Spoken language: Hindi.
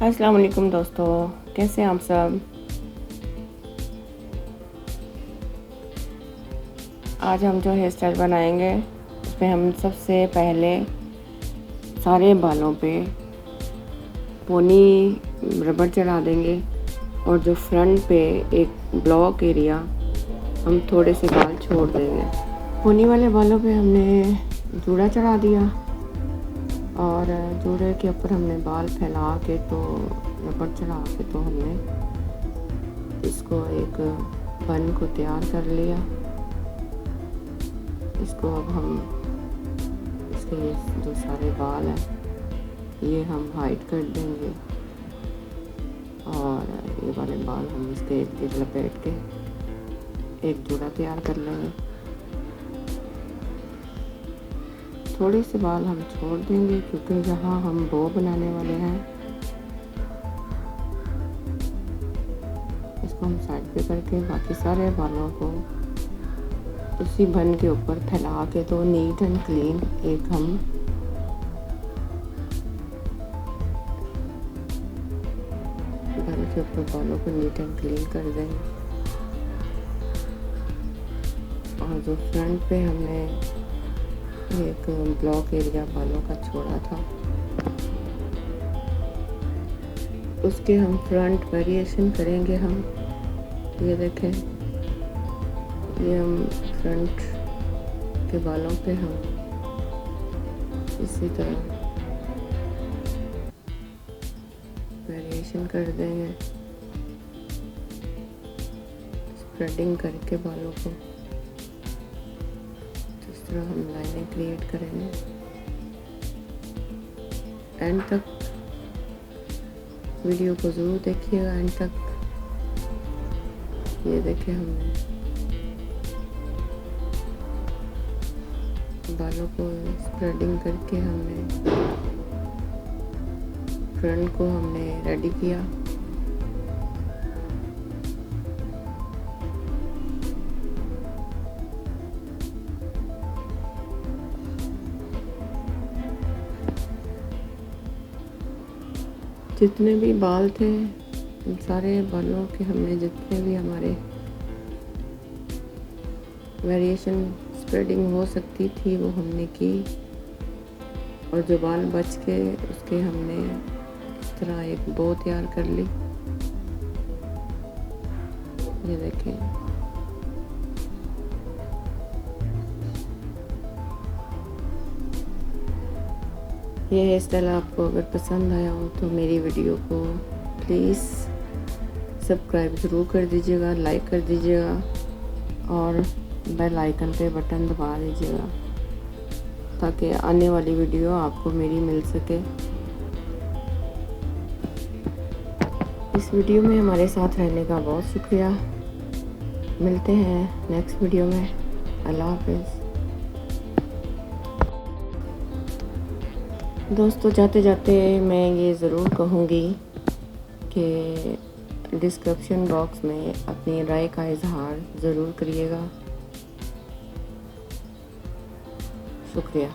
अस्सलाम वालेकुम दोस्तों, कैसे हैं आप सब। आज हम जो हेयर स्टाइल बनाएंगे उसमें हम सबसे पहले सारे बालों पे पोनी रबड़ चढ़ा देंगे और जो फ्रंट पे एक ब्लॉक एरिया हम थोड़े से बाल छोड़ देंगे। पोनी वाले बालों पे हमने जूड़ा चढ़ा दिया और जूड़े के ऊपर हमने बाल फैला के तो रबड़ चढ़ा के तो हमने इसको एक बन को तैयार कर लिया। इसको अब हम इसके जो सारे बाल हैं ये हम हाइड कर देंगे और ये वाले बाल हम इसके इर्द गिर्द लपेट के एक जूड़ा तैयार कर लेंगे। थोड़े से बाल हम छोड़ देंगे क्योंकि यहाँ हम बो बनाने वाले हैं। इसको हम साइड पे करके बाकी सारे बालों को उसी बन के ऊपर फैला के तो नीट एंड क्लीन एक हम बन के ऊपर बालों को नीट एंड क्लीन कर देंगे। और जो फ्रंट पे हमने एक ब्लॉक एरिया बालों का छोड़ा था उसके हम फ्रंट वेरिएशन करेंगे। हम ये देखें, ये हम फ्रंट के बालों पे हम इसी तरह वेरिएशन कर देंगे, स्प्रेडिंग करके बालों को इस तरह हम लाइनें क्रिएट करेंगे। एंड तक वीडियो को ज़रूर देखिएगा, एंड तक। ये देखें, हमने बालों को स्प्रेडिंग करके हमने फ्रंट को हमने रेडी किया। जितने भी बाल थे उन सारे बालों के हमने जितने भी हमारे वेरिएशन स्प्रेडिंग हो सकती थी वो हमने की और जो बाल बच के उसके हमने इस तरह एक बो तैयार कर ली। ये देखें, ये हेयर स्टाइल आपको अगर पसंद आया हो तो मेरी वीडियो को प्लीज़ सब्सक्राइब ज़रूर कर दीजिएगा, लाइक कर दीजिएगा और बेल आइकन पे बटन दबा दीजिएगा ताकि आने वाली वीडियो आपको मेरी मिल सके। इस वीडियो में हमारे साथ रहने का बहुत शुक्रिया। मिलते हैं नेक्स्ट वीडियो में। अल्लाह हाफिज़। दोस्तों, जाते जाते मैं ये ज़रूर कहूँगी कि डिस्क्रिप्शन बॉक्स में अपनी राय का इजहार ज़रूर करिएगा। शुक्रिया।